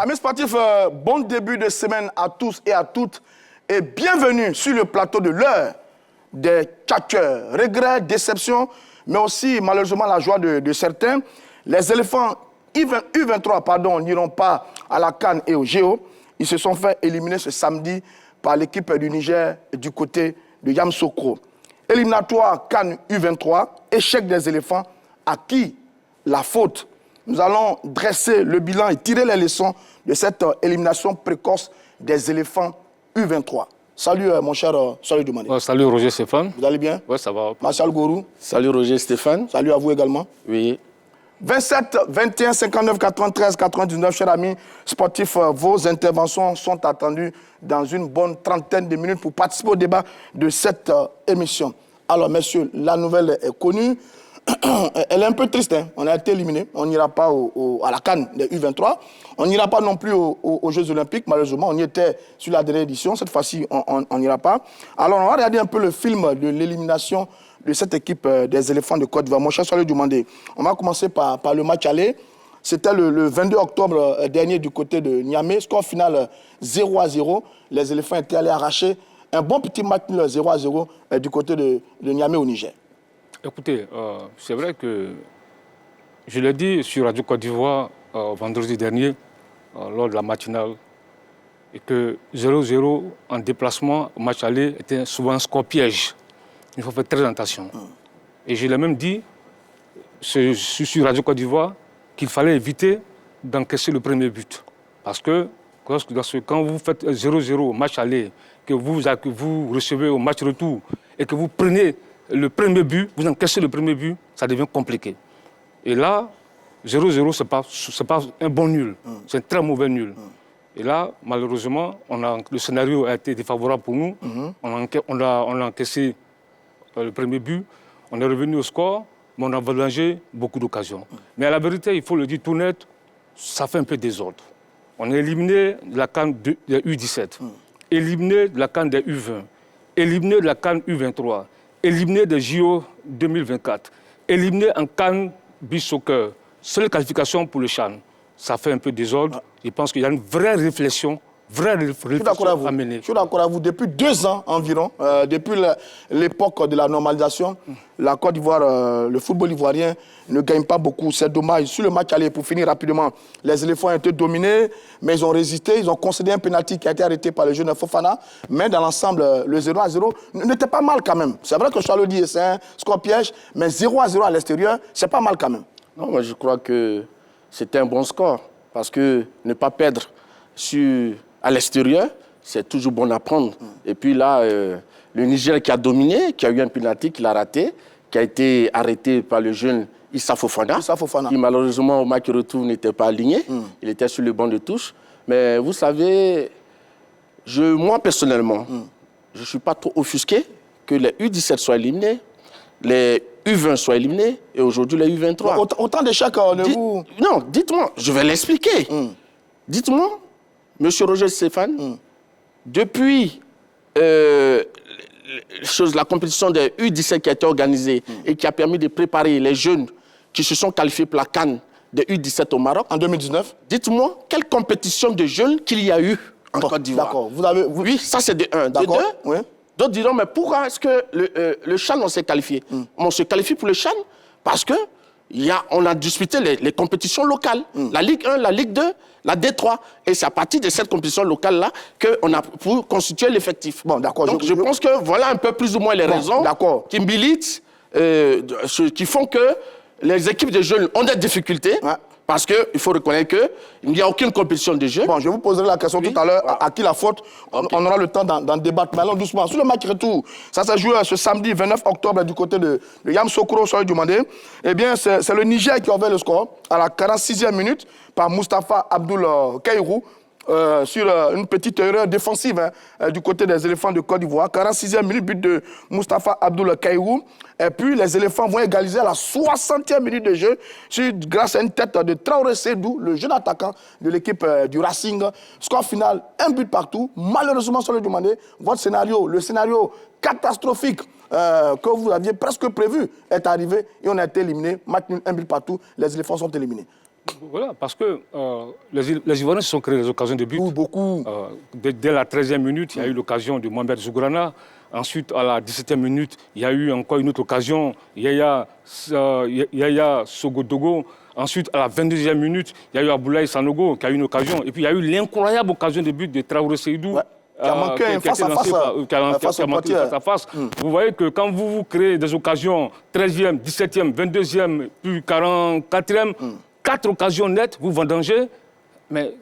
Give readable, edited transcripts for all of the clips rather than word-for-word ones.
Amis sportifs, bon début de semaine à tous et à toutes et bienvenue sur le plateau de l'heure des catcheurs. Regrets, déception, mais aussi malheureusement la joie de certains. Les éléphants U23 n'iront pas à la CAN et au Géo. Ils se sont fait éliminer ce samedi par l'équipe du Niger du côté de Yamoussoukro. Éliminatoire CAN U23, échec des éléphants, à qui la faute? Nous allons dresser le bilan et tirer les leçons de cette élimination précoce des éléphants U23. Salut mon cher Salut Doumane. Salut Roger Stéphane. Vous allez bien? Oui, ça va. Martial Gourou. Salut Roger Stéphane. Salut à vous également. Oui. 27, 21, 59, 93, 99, chers amis sportifs, vos interventions sont attendues dans une bonne trentaine de minutes pour participer au débat de cette émission. Alors, messieurs, la nouvelle est connue. Elle est un peu triste, hein. On a été éliminé. On n'ira pas à la CAN des U23. On n'ira pas non plus aux Jeux Olympiques. Malheureusement, on y était sur la dernière édition. Cette fois-ci, on n'ira pas. Alors, on va regarder un peu le film de l'élimination de cette équipe des éléphants de Côte d'Ivoire. Mon cher Soleil Doumandé, on va commencer par le match aller. C'était le 22 octobre dernier du côté de Niamey. Score final 0-0. Les éléphants étaient allés arracher un bon petit match 0-0 du côté de Niamey au Niger. Écoutez, c'est vrai que je l'ai dit sur Radio Côte d'Ivoire vendredi dernier, lors de la matinale, et que 0-0 en déplacement au match aller était souvent un score piège. Il faut faire très attention. Et je l'ai même dit sur Radio Côte d'Ivoire qu'il fallait éviter d'encaisser le premier but. Parce que quand vous faites 0-0 au match aller, que vous recevez au match retour et que vous prenez le premier but, vous encaissez le premier but, ça devient compliqué. Et là, 0-0, ce n'est pas un bon nul, c'est un très mauvais nul. Et là, malheureusement, le scénario a été défavorable pour nous. On a encaissé le premier but, on est revenu au score, mais on a vengé beaucoup d'occasions. Mais à la vérité, il faut le dire tout net, ça fait un peu désordre. On est éliminé de la CAN des U17, éliminé de la CAN des U20, éliminé de la CAN U23, éliminé des JO 2024, éliminé en CAN Beach Soccer, seule qualification pour le CHAN. Ça fait un peu désordre. Je pense qu'il y a une vraie réflexion à mener. Je suis d'accord avec vous. Depuis 2 ans environ, depuis l'époque de la normalisation, la Côte d'Ivoire, le football ivoirien ne gagne pas beaucoup. C'est dommage. Sur le match aller, pour finir rapidement, les éléphants ont été dominés, mais ils ont résisté. Ils ont concédé un pénalty qui a été arrêté par le jeune Fofana. Mais dans l'ensemble, le 0-0 n'était pas mal quand même. C'est vrai que Charles dit c'est un score piège, mais 0-0 à l'extérieur, c'est pas mal quand même. Non, moi je crois que c'était un bon score. Parce que ne pas perdre à l'extérieur, c'est toujours bon à prendre. Et puis là, le Niger qui a dominé, qui a eu un penalty qu'il a raté, qui a été arrêté par le jeune Issa Fofana, qui malheureusement au match retour n'était pas aligné. Il était sur le banc de touche. Mais vous savez, moi personnellement, je ne suis pas trop offusqué que les U17 soient éliminés, les U20 soient éliminés et aujourd'hui les U23. Autant d'échecs vous... Non, dites-moi, je vais l'expliquer. Dites-moi, Monsieur Roger Stéphane, depuis la compétition des U17 qui a été organisée et qui a permis de préparer les jeunes qui se sont qualifiés pour la CAN des U17 au Maroc. En 2019. Dites-moi, quelle compétition de jeunes qu'il y a eu en Côte d'Ivoire? D'accord. Oui, ça c'est de 1. De 2, oui. D'autres diront, mais pourquoi est-ce que le CHAN, on s'est qualifié? On se qualifie pour le CHAN parce que on a disputé les compétitions locales. La Ligue 1, la Ligue 2, la D3. Et c'est à partir de cette compétition locale-là qu'on a pu constituer l'effectif. Bon, d'accord. Donc je pense que voilà un peu plus ou moins les raisons qui militent, qui font que les équipes de jeunes ont des difficultés. Parce qu'il faut reconnaître qu'il n'y a aucune compétition de jeu. Bon, je vous poserai la question tout à l'heure, à qui la faute. On aura le temps d'en débattre. Mais allons doucement. Sur le match retour, ça s'est joué ce samedi 29 octobre du côté de Yamoussoukro, Soleil Doumandé. Eh bien, c'est le Niger qui a ouvert le score à la 46e minute par Moustapha Abdoul Kairou. Sur une petite erreur défensive du côté des éléphants de Côte d'Ivoire. 46e minute, but de Moustapha Abdoul Kairou. Et puis les éléphants vont égaliser à la 60e minute de jeu grâce à une tête de Traoré Sédou, le jeune attaquant de l'équipe du Racing. Score final, un but partout. Malheureusement, sur le demandé, votre scénario, le scénario catastrophique que vous aviez presque prévu est arrivé et on a été éliminé. Match nul, un but partout. Les éléphants sont éliminés. Voilà, parce que les Ivoiriens se sont créés des occasions de but. Oui, beaucoup. Dès la 13e minute, il y a eu l'occasion de Mohamed Zougrana. Ensuite, à la 17e minute, il y a eu encore une autre occasion, Yaya Sogodogo. Ensuite, à la 22e minute, il y a eu Aboulaye Sanogo qui a eu une occasion. Et puis, il y a eu l'incroyable occasion de but de Traoré Seydou. Ouais. Qui a manqué un face-à-face. Vous voyez que quand vous créez des occasions 13e, 17e, 22e, puis 44e, 4 occasions nettes, vous vendangez, mais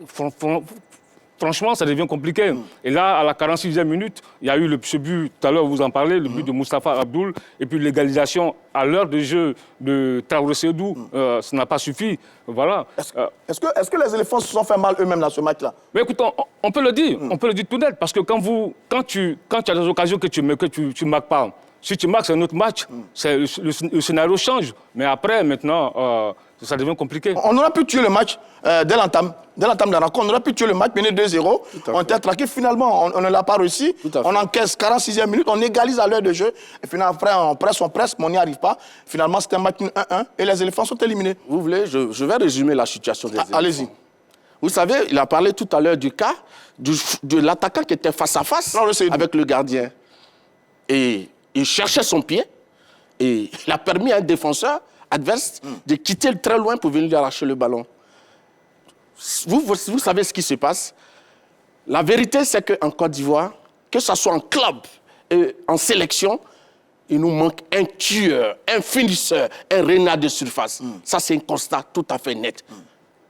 franchement, ça devient compliqué. Et là, à la 46e minute, il y a eu ce but, tout à l'heure vous en parlez, le but de Moustapha Abdoul, et puis l'égalisation à l'heure de jeu de Traoré Seydou, ça n'a pas suffi. Voilà. Est-ce que les éléphants se sont fait mal eux-mêmes dans ce match-là? Mais écoute, on peut le dire, on peut le dire tout net, parce que quand tu as des occasions que tu ne marques pas, si tu marques, c'est un autre match, le scénario change. Mais après, maintenant, ça devient compliqué. On aurait pu tuer le match dès l'entame de la rencontre. On aurait pu tuer le match, mener 2-0. On était traqué. Finalement, on ne l'a pas réussi. On encaisse 46e minute, on égalise à l'heure de jeu. Et finalement, après, on presse, mais on n'y arrive pas. Finalement, c'était un match 1-1 et les éléphants sont éliminés. Vous voulez, je vais résumer la situation des éléphants. Allez-y. Vous savez, il a parlé tout à l'heure du cas de l'attaquant qui était face à face avec le gardien. Et il cherchait son pied et il a permis à un défenseur adverse de quitter très loin pour venir lui arracher le ballon. Vous savez ce qui se passe? La vérité, c'est qu'en Côte d'Ivoire, que ce soit en club et en sélection, il nous manque un tueur, un finisseur, un renard de surface. Ça, c'est un constat tout à fait net.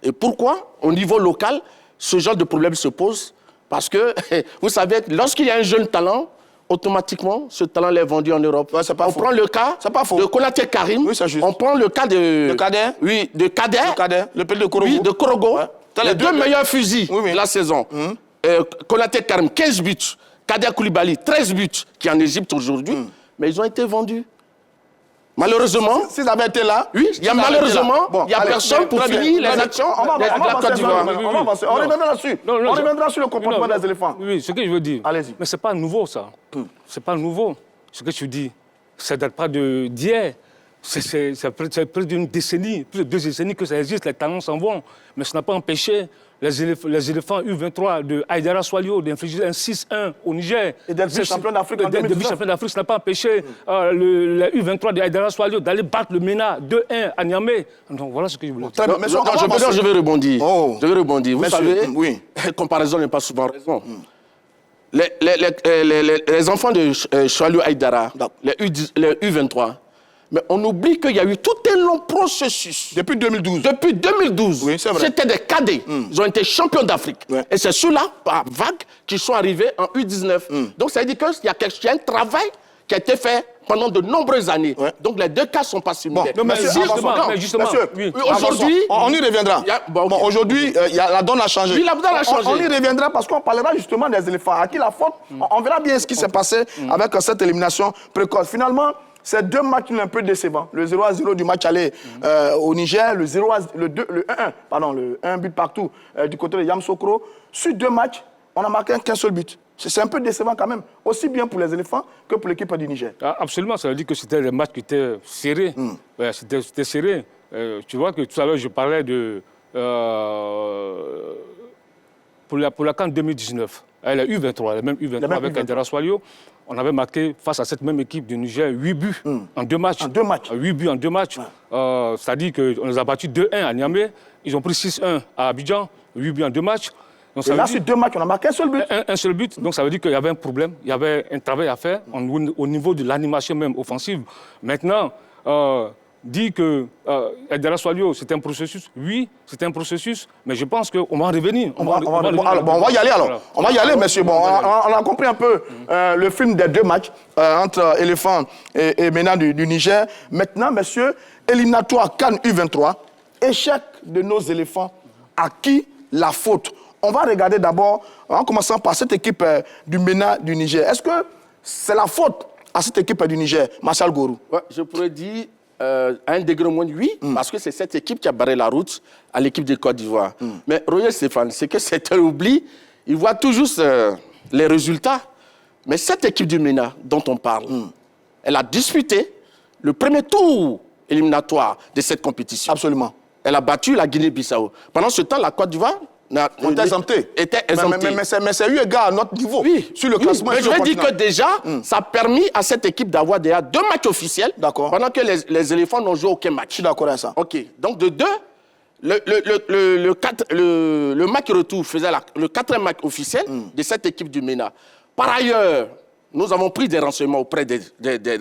Et pourquoi, au niveau local, ce genre de problème se pose? Parce que, vous savez, lorsqu'il y a un jeune talent, automatiquement, ce talent est vendu en Europe. Ouais, on prend le cas de Konaté Karim. Oui, c'est juste. On prend le cas de Kader. Oui, de Kader. Le père de Korogo. Oui, de Korogo. Ouais. Les deux meilleurs fusils de la saison. Konaté Karim, 15 buts. Kader Koulibaly, 13 buts, qui est en Égypte aujourd'hui. Mais ils ont été vendus. Malheureusement, s'ils avaient été là, oui, il y a malheureusement, il n'y a personne pour finir les actions de la Côte d'Ivoire. On va avancer. On reviendra là-dessus. On reviendra sur le comportement des éléphants. Oui, ce que je veux dire. Allez-y. Mais ce n'est pas nouveau, ça. Ce n'est pas nouveau. Ce que tu dis, ça ne date pas d'hier. C'est près d'une décennie, plus de 2 décennies que ça existe, les talents s'en vont. Mais ça n'a pas empêché les éléphants U23 de Haïdara Swalio d'infliger un 6-1 au Niger. Et d'être vice-champion d'Afrique en 2019. Vice-champion d'Afrique, ça n'a pas empêché les U23 de Haïdara Swalio d'aller battre le MENA 2-1 à Niamey. Donc voilà ce que je voulais dire. Je vais rebondir. Je vais rebondir. Vous savez, oui. Comparaison n'est pas souvent raison. Les enfants de Swalio Haïdara, les U23, mais on oublie qu'il y a eu tout un long processus. Depuis 2012. Depuis 2012. Oui, c'est vrai. C'était des cadets. Ils ont été champions d'Afrique. Ouais. Et c'est ceux-là, par vague, qui sont arrivés en U19. Donc, ça veut dire qu'il y a un travail qui a été fait pendant de nombreuses années. Ouais. Donc, les deux cas sont pas similaires. Bon, justement, oui. Aujourd'hui... On y reviendra. Aujourd'hui, la donne a changé. Oui, la donne a changé. On y reviendra parce qu'on parlera justement des éléphants. À qui la faute? On verra bien ce qui s'est passé avec cette élimination précoce. Finalement, ces deux matchs un peu décevants. Le 0-0 du match aller au Niger, le 1 but partout du côté de Yamoussoukro. Sur 2 matchs, on n'a marqué qu'un seul but. C'est un peu décevant quand même, aussi bien pour les éléphants que pour l'équipe du Niger. Ah, absolument, ça veut dire que c'était des matchs qui étaient serrés. Ouais, c'était serré. Tu vois que tout à l'heure, je parlais de... pour la CAN 2019, la U23, la même U23 avec Haïdara Swalio, on avait marqué face à cette même équipe du Niger 8 buts en 2 matchs. 8 buts en 2 matchs. Ouais. C'est-à-dire qu'on les a battus 2-1 à Niamey, ils ont pris 6-1 à Abidjan, 8 buts en 2 matchs. Donc, et là, sur 2 matchs, on a marqué un seul but. Un seul but. Donc, ça veut dire qu'il y avait un problème, il y avait un travail à faire au niveau de l'animation même offensive. Maintenant, dit que Haïdara Swalio, c'est un processus. Oui, c'est un processus, mais je pense qu'on va en revenir. On va y aller alors. Voilà. On va y aller, monsieur. Bon, on a compris un peu le film des 2 matchs entre Éléphants et MENA du Niger. Maintenant, monsieur, éliminatoire CAN U23, échec de nos éléphants. À qui la faute? On va regarder d'abord, en commençant par cette équipe du MENA du Niger. Est-ce que c'est la faute à cette équipe du Niger, Marshal Gorou? Ouais, je pourrais dire à un degré moins oui, parce que c'est cette équipe qui a barré la route à l'équipe de Côte d'Ivoire. Mais Roger Stéphane, c'est que c'est un oubli. Il voit toujours les résultats. Mais cette équipe du MENA dont on parle, elle a disputé le premier tour éliminatoire de cette compétition. Absolument. Elle a battu la Guinée-Bissau. Pendant ce temps, la Côte d'Ivoire était exemptée. Mais c'est eu égard à notre niveau. Oui, sur le classement. Mais je veux dire que déjà, ça a permis à cette équipe d'avoir déjà 2 matchs officiels. D'accord. Pendant que les éléphants n'ont joué aucun match. Je suis d'accord avec ça. OK. Donc de 2, le match retour faisait le 4e match officiel de cette équipe du MENA. Par ailleurs, nous avons pris des renseignements auprès des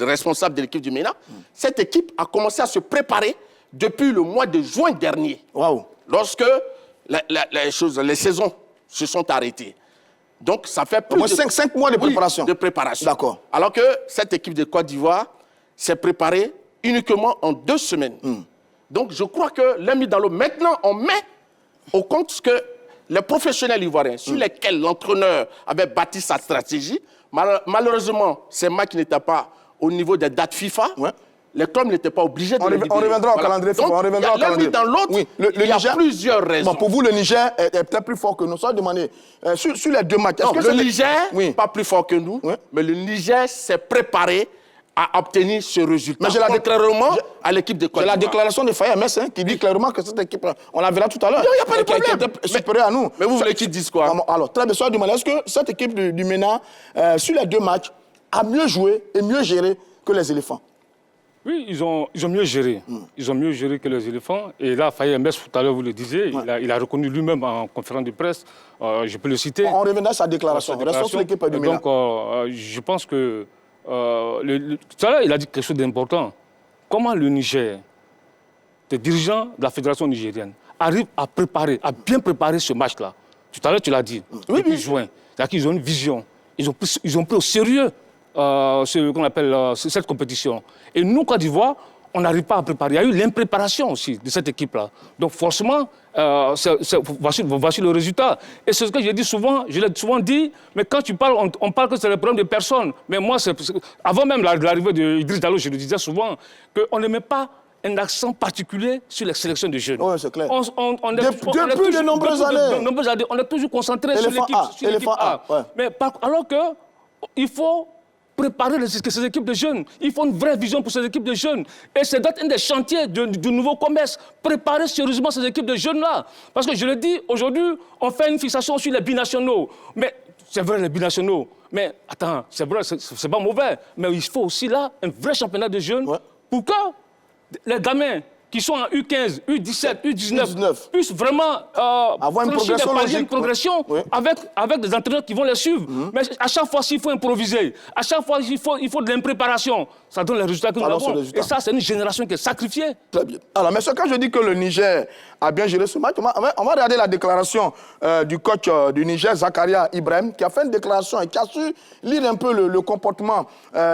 responsables de l'équipe du MENA. Cette équipe a commencé à se préparer depuis le mois de juin dernier. Waouh. Lorsque les saisons se sont arrêtées. Donc, ça fait plus de 5 mois de préparation. De préparation. D'accord. Alors que cette équipe de Côte d'Ivoire s'est préparée uniquement en 2 semaines. Donc, je crois que l'un mis dans l'eau. Maintenant, on met au compte que les professionnels ivoiriens, sur lesquels l'entraîneur avait bâti sa stratégie, malheureusement, ces matchs n'étaient pas au niveau des dates FIFA. Ouais. Les clubs n'étaient pas obligés de les libérer. On reviendra au calendrier FIFA. Donc, on reviendra au calendrier. Dans l'autre, oui, il y a plusieurs raisons. Bon, pour vous, le Niger est peut-être plus fort que nous. Ça, demandez. Sur les 2 matchs. Non, le Niger n'est pas plus fort que nous, mais le Niger s'est préparé à obtenir ce résultat. Mais contrairement à l'équipe de Côte d'Ivoire. C'est la déclaration de Faye MS qui dit clairement que cette équipe, on la verra tout à l'heure. Il n'y a pas de problème. Qui était supérieure à nous. Mais vous voulez qu'ils disent quoi? Alors, très bien, soit du mal. Est-ce que cette équipe du MENA, sur les 2 matchs, a mieux joué et mieux géré que les éléphants? Oui, ils ont mieux géré. Ils ont mieux géré que les éléphants. Et là, Faye MS, tout à l'heure, vous le disiez, il a reconnu lui-même en conférence de presse. Je peux le citer. On reviendra à sa déclaration. Restons sur l'équipe du MENA. Donc, je pense que... tout à l'heure, il a dit quelque chose d'important. Comment le Niger, les dirigeants de la fédération nigérienne, arrivent à bien préparer ce match-là? Tout à l'heure, tu l'as dit. Depuis juin. C'est-à-dire qu'ils ont une vision. Ils ont pris au sérieux ce qu'on appelle cette compétition. Et nous, Côte d'Ivoire, on n'arrive pas à préparer. Il y a eu l'impréparation aussi de cette équipe-là. Donc forcément, voici le résultat. Et c'est ce que je l'ai souvent dit, mais quand tu parles, on parle que c'est le problème de personne. Mais moi, avant même l'arrivée d'Idriss Diallo, je le disais souvent, qu'on ne met pas un accent particulier sur la sélection de jeunes. Oui, c'est clair. Depuis de nombreuses années, on est toujours concentré sur l'équipe A. Ouais. Mais alors qu'il faut préparer ces équipes de jeunes. Il faut une vraie vision pour ces équipes de jeunes. Et c'est un des chantiers du nouveau commerce. Préparer sérieusement ces équipes de jeunes-là. Parce que je le dis, aujourd'hui, on fait une fixation sur les binationaux. Mais c'est vrai, les binationaux. Mais attends, c'est vrai, c'est pas mauvais. Mais il faut aussi là un vrai championnat de jeunes pour que les gamins qui sont en U15, U17, U19 puissent vraiment avoir une progression, avec des entraîneurs qui vont les suivre. Mais à chaque fois, s'il faut improviser, à chaque fois, il faut de l'impréparation, ça donne les résultats que nous avons. Et ça, c'est une génération qui est sacrifiée. Très bien. Alors, mais quand je dis que le Niger a bien géré ce match, on va regarder la déclaration du coach du Niger, Zakaria Ibrahim, qui a fait une déclaration et qui a su lire un peu le comportement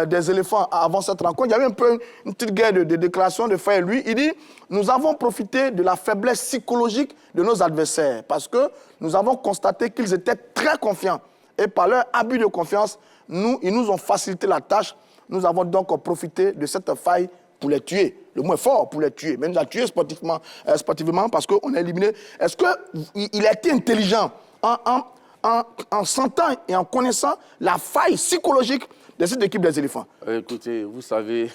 des éléphants avant cette rencontre. Il y avait un peu une petite guerre de déclaration de Faye. Lui, il dit: nous avons profité de la faiblesse psychologique de nos adversaires parce que nous avons constaté qu'ils étaient très confiants. Et par leur abus de confiance, ils nous ont facilité la tâche. Nous avons donc profité de cette faille pour les tuer. Le mot est fort, pour les tuer. Mais nous a tués sportivement parce qu'on a éliminé. Est-ce qu'il a été intelligent en sentant et en connaissant la faille psychologique de cette équipe des éléphants? Écoutez, vous savez,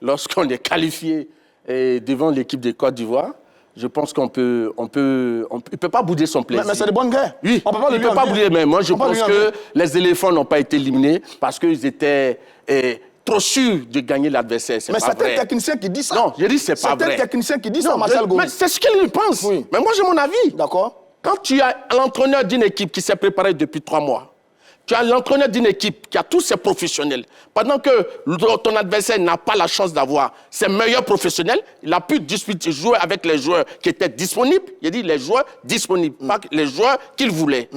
lorsqu'on est qualifié devant l'équipe de Côte d'Ivoire, je pense il peut pas bouder son plaisir. Mais c'est de bonne guerre. Oui, il ne peut pas bouder. Mais moi, je pense que les éléphants n'ont pas été éliminés parce qu'ils étaient trop sûrs de gagner l'adversaire. Mais c'est un technicien qui dit ça. Non, je dis c'est pas vrai. C'est un technicien qui dit ça, Marcel Gomis. Mais c'est ce qu'il pense. Oui. Mais moi, j'ai mon avis. D'accord. Quand tu as l'entraîneur d'une équipe qui s'est préparée depuis 3 mois, tu as l'entraîneur d'une équipe qui a tous ses professionnels. Pendant que ton adversaire n'a pas la chance d'avoir ses meilleurs professionnels, il a pu jouer avec les joueurs qui étaient disponibles. Il dit les joueurs disponibles, pas les joueurs qu'il voulait.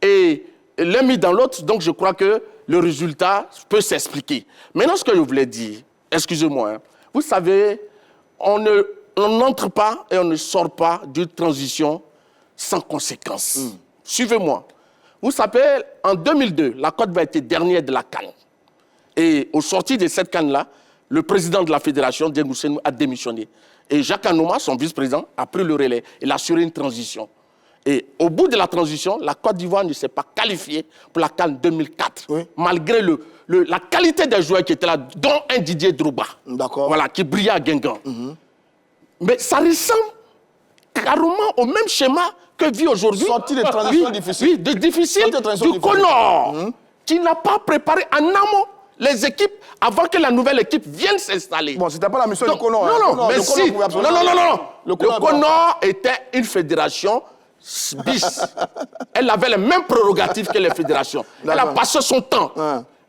Et l'un mis dans l'autre, donc je crois que le résultat peut s'expliquer. Maintenant, ce que je voulais dire, excusez-moi, vous savez, on n'entre pas et on ne sort pas d'une transition sans conséquence. Suivez-moi. Vous savez, en 2002, la Côte d'Ivoire était dernière de la CAN. Et au sortir de cette CAN-là, le président de la fédération, Dieng Senou, a démissionné. Et Jacques Anouma, son vice-président, a pris le relais. Il a assuré une transition. Et au bout de la transition, la Côte d'Ivoire ne s'est pas qualifiée pour la CAN 2004. Oui. Malgré la qualité des joueurs qui étaient là, dont un Didier Drogba. D'accord. Voilà, qui brillait à Guingamp. Mais ça ressemble carrément au même schéma que vit aujourd'hui. Sortie de transition difficile. Oui, de difficile, Sortie de transition du difficile. Conor, qui n'a pas préparé en amont les équipes avant que la nouvelle équipe vienne s'installer. Bon, c'était pas la mission Donc, du Conor. non, mais si. Non. Le Conor Conor était une fédération bis. Elle avait les mêmes prérogatives que les fédérations. Elle a passé son temps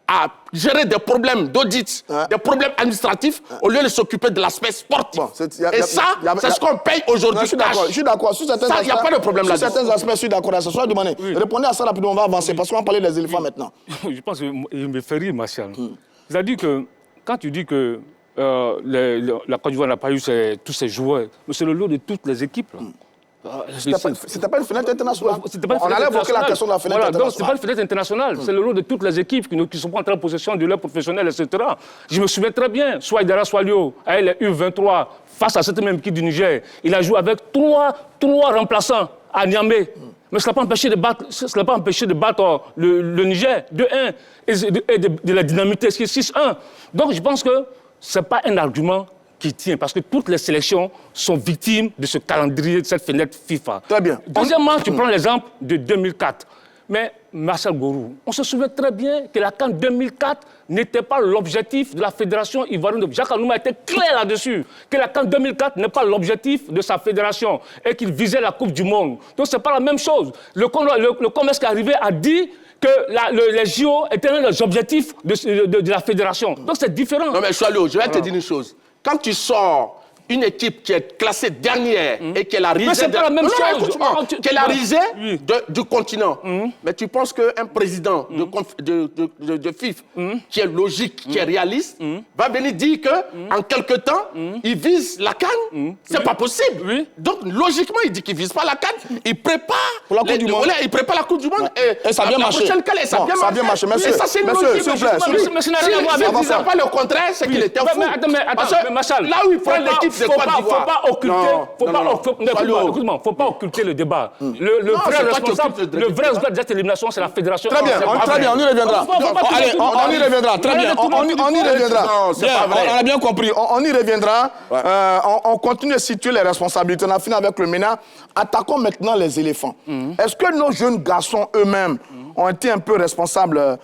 à gérer des problèmes d'audit, des problèmes administratifs, au lieu de s'occuper de l'aspect sportif. Bon, c'est ce qu'on paye aujourd'hui. Je suis d'accord. Sur certains Ça, il n'y a pas de problème là-dessus. Sur certains aspects, je suis d'accord. Soit demandé. Répondez à ça rapidement, on va avancer, parce qu'on va parler des éléphants maintenant. Je pense qu'il me fait rire, Martial. C'est-à-dire que quand tu dis que la Côte d'Ivoire n'a pas eu tous ses joueurs, mais c'est le lot de toutes les équipes. Là. C'était pas une fenêtre internationale. On allait évoquer la question de la fenêtre internationale. Donc, c'est pas une fenêtre internationale. C'est le lot de toutes les équipes qui ne sont pas entrées en possession de leurs professionnels, etc. Je me souviens très bien, Souaïdara Swalio, avec les U23, face à cette même équipe du Niger, il a joué avec trois remplaçants à Niamey. Mais ça ne l'a pas empêché de battre le Niger 2-1 et de la dynamiter 6-1. Donc, je pense que ce n'est pas un argument qui tient, parce que toutes les sélections sont victimes de ce calendrier, de cette fenêtre FIFA. Très bien. Deuxièmement, tu prends l'exemple de 2004. Mais Marcel Gourou, on se souvient très bien que la CAN 2004 n'était pas l'objectif de la Fédération ivoirienne. Jacques Anouma était clair là-dessus, que la CAN 2004 n'est pas l'objectif de sa fédération et qu'il visait la Coupe du Monde. Donc ce n'est pas la même chose. Le commerce qui est arrivé a dit que les JO étaient l'un des objectifs de la fédération. Donc c'est différent. Non mais Choualio, je vais te dire une chose. Quand tu sors une équipe qui est classée dernière et qu'elle a risé... Mais c'est pas la même chose. Qu'elle a risé du continent. Mais tu penses qu'un président de FIF, qui est logique, qui est réaliste, va venir dire qu'en quelque temps, il vise la CAN? C'est pas possible. Donc, logiquement, il dit qu'il ne vise pas la CAN. Il prépare pour la Coupe du Monde. Il prépare la Coupe du Monde. Et ça a bien marché. Ça a bien marché. Monsieur, et ça, c'est une logique. s'il vous plaît. Mais ça n'a rien à voir S'il avec ne disait pas le contraire, c'est qu'il était fou. Mais attends, Marshall, là où il prend l'équipe de Côte d'Ivoire... Faut pas occulter le débat. Le vrai responsable de cette élimination, c'est la fédération. Très bien, on y reviendra. Allez, on y reviendra. Très bien, on y reviendra. On a bien compris. On y reviendra. On continue de situer les responsabilités. On a fini avec le MENA. Attaquons maintenant les éléphants. Est-ce que nos jeunes garçons eux-mêmes ont été un peu responsables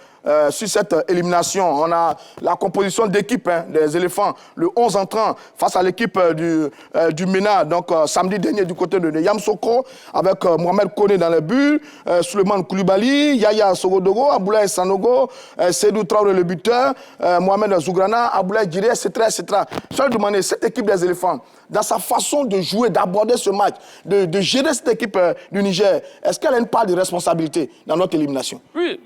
sur cette élimination? On a la composition d'équipe des éléphants, le 11 entrant face à l'équipe du MENA, donc samedi dernier du côté de Yamsoko, avec Mohamed Kone dans les buts, Souleymane Koulibaly, Yaya Sogodogo, Aboulaye Sanogo, Seydou Traoré le buteur, Mohamed Zougrana, Aboulaye Djiri, etc. Je vais demander, cette équipe des éléphants, dans sa façon de jouer, d'aborder ce match, de gérer cette équipe du Niger, est-ce qu'elle a une part de responsabilité dans notre élimination? Oui,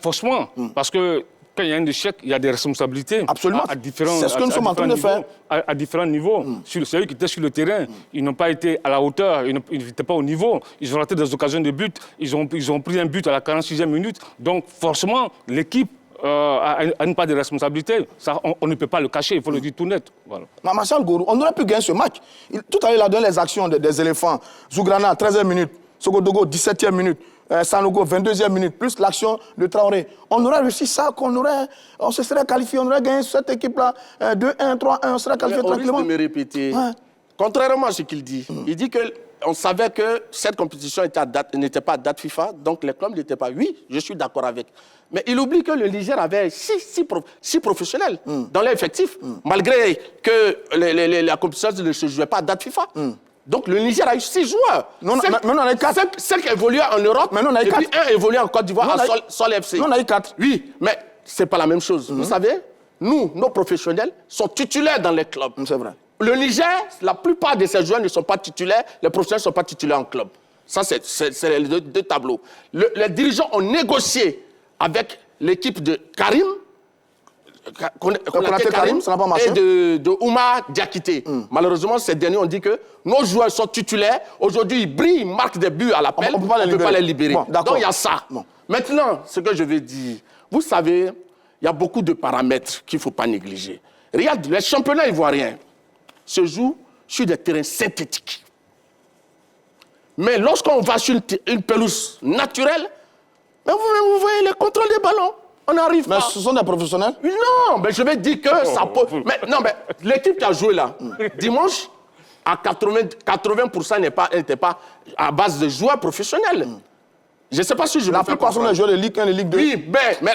forcément. Parce que quand il y a un échec, il y a des responsabilités. Absolument. C'est ce que nous sommes en train de faire. À différents niveaux. C'est eux qui étaient sur le terrain. Ils n'ont pas été à la hauteur, ils n'étaient pas au niveau. Ils ont raté des occasions de but. Ils ont pris un but à la 46e minute. Donc forcément, l'équipe a une part de responsabilité. Ça, on ne peut pas le cacher, il faut le dire tout net. Voilà. Marshall Gourou, on aurait pu gagner ce match. Tout à l'heure, il a donné les actions des éléphants. Zougrana, 13e minute. Sogodogo, 17e minute. Sanogo, 22e minute, plus l'action de Traoré. On aurait réussi ça, on se serait qualifié, on aurait gagné cette équipe-là, 2-1, 3-1, on serait qualifié tranquillement. On risque de me répéter. Contrairement à ce qu'il dit, il dit qu'on savait que cette compétition n'était pas à date FIFA, donc les clubs n'étaient pas. Oui, je suis d'accord avec. Mais il oublie que le Niger avait six professionnels dans l'effectif, malgré que la compétition ne se jouait pas à date FIFA. Donc le Niger a eu 6 joueurs. Maintenant on a 4. 5 évoluaient en Europe, et puis 1 évoluait en Côte d'Ivoire à Sol FC. Non, on a eu 4. Oui, mais ce n'est pas la même chose. Vous savez, nos professionnels sont titulaires dans les clubs. C'est vrai. Le Niger, la plupart de ces joueurs ne sont pas titulaires, les professionnels ne sont pas titulaires en club. Ça, c'est les deux tableaux. Les dirigeants ont négocié avec l'équipe de Karim, Karim ça n'a pas marché. Et de Oumar Diakité. Malheureusement, ces derniers ont dit que nos joueurs sont titulaires. Aujourd'hui, ils brillent, ils marquent des buts à l'appel. On ne peut pas les libérer. Bon, donc, il y a ça. Bon. Maintenant, ce que je veux dire, vous savez, il y a beaucoup de paramètres qu'il ne faut pas négliger. Regarde, les championnats ivoiriens se jouent sur des terrains synthétiques. Mais lorsqu'on va sur une pelouse naturelle, vous voyez les contrôles des ballons. On n'arrive pas. Mais ce sont des professionnels? Non, mais je vais dire que ça peut... Mais l'équipe qui a joué là, dimanche, à 80% n'était pas à base de joueurs professionnels. Je ne sais pas si je La plupart sont les joueurs de Ligue 1 et de Ligue 2. Oui, mais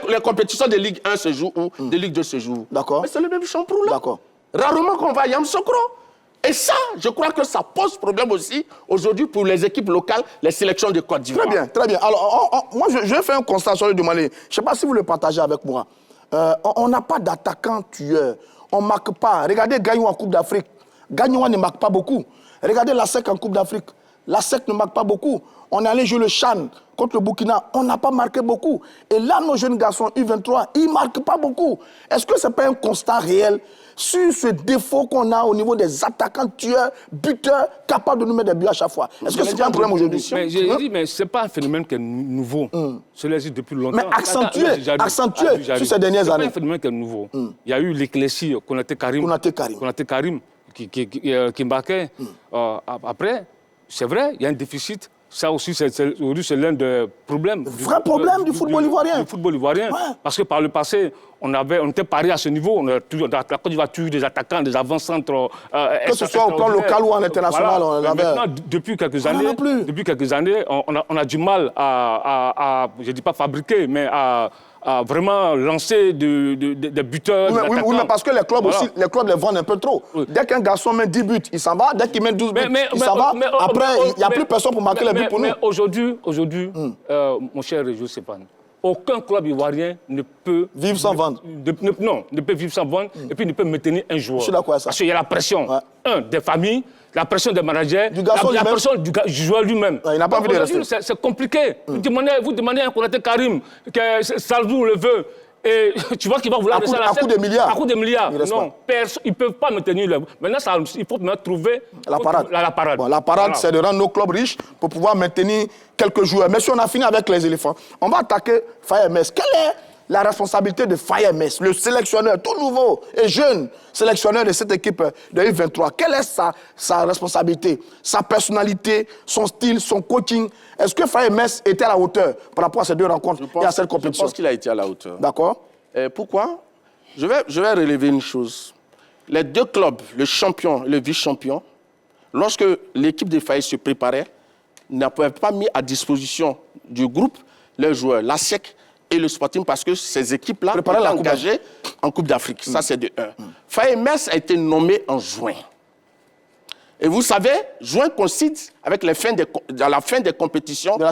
les compétitions de Ligue 1 se jouent où, de Ligue 2 se jouent où. D'accord. Mais c'est le même champrou là. D'accord. Rarement qu'on va à Yamoussoukro. Et ça, je crois que ça pose problème aussi aujourd'hui pour les équipes locales, les sélections de Côte d'Ivoire. Très bien, très bien. Alors, moi, je vais faire un constat sur le Mali. Je ne sais pas si vous le partagez avec moi. On n'a pas d'attaquant tueur. On ne marque pas. Regardez Gagnon en Coupe d'Afrique. Gagnon ne marque pas beaucoup. Regardez la SEC en Coupe d'Afrique. La SEC ne marque pas beaucoup. On est allé jouer le Chan contre le Burkina. On n'a pas marqué beaucoup. Et là, nos jeunes garçons U23, ils ne marquent pas beaucoup. Est-ce que ce n'est pas un constat réel sur ce défaut qu'on a au niveau des attaquants tueurs, buteurs, capables de nous mettre des buts à chaque fois? Est-ce que c'est un problème aujourd'hui? Mais j'ai dit, mais ce n'est pas un phénomène qui est nouveau. Cela existe depuis longtemps. Mais accentué sur ces dernières années. Ce n'est pas un phénomène qui est nouveau. Il y a eu l'éclésie Konaté Karim qui marquait. Après, c'est vrai, il y a un déficit. Ça aussi, c'est l'un des problèmes. Vrai problème du football ivoirien. Du football ivoirien. Ouais. Parce que par le passé, on était parié à ce niveau. La Côte d'Ivoire a tué des attaquants, des avant-centres. Que ce soit au plan local ou en international. Voilà. Maintenant, depuis quelques années, on a du mal à je ne dis pas fabriquer, mais à vraiment lancer des buteurs. Oui, mais parce que les clubs aussi, les clubs les vendent un peu trop. Oui. Dès qu'un garçon met 10 buts, il s'en va. Dès qu'il met 12 buts, il s'en va. Après, il n'y a plus personne pour marquer les buts pour nous. Mais aujourd'hui, mon cher Régio Stéphane, aucun club ivoirien ne peut vivre sans vendre. Ne peut vivre sans vendre et puis ne peut maintenir un joueur. Je suis d'accord avec ça. Parce qu'il y a la pression, des familles, la pression des managers, la pression du joueur lui-même. Il n'a pas envie de rester. C'est compliqué. Vous demandez à un Konaté Karim que Salvou le veut. Et tu vois qu'il va vouloir rester à coup de milliards. À coup de milliards. Non, ils ne peuvent pas maintenir le... Maintenant, il faut maintenant trouver la parade. Bon, la parade, c'est de rendre nos clubs riches pour pouvoir maintenir quelques joueurs. Mais si on a fini avec les éléphants, on va attaquer Faye Mess. Quelle est la responsabilité de Faye Mess, le sélectionneur tout nouveau et jeune sélectionneur de cette équipe de U23? Quelle est sa responsabilité, sa personnalité, son style, son coaching? Est-ce que Faye Mess était à la hauteur par rapport à ces deux rencontres et à cette compétition? Je pense qu'il a été à la hauteur. D'accord. Pourquoi? Je vais relever une chose. Les deux clubs, le champion et le vice-champion, lorsque l'équipe de Faye se préparait, n'avaient pas mis à disposition du groupe leurs joueurs, la SEC et le Sporting, parce que ces équipes-là étaient engagées en Coupe d'Afrique. Ça, c'est de 1. Faye Mess a été nommé en juin. Et vous savez, juin coïncide avec la fin des compétitions de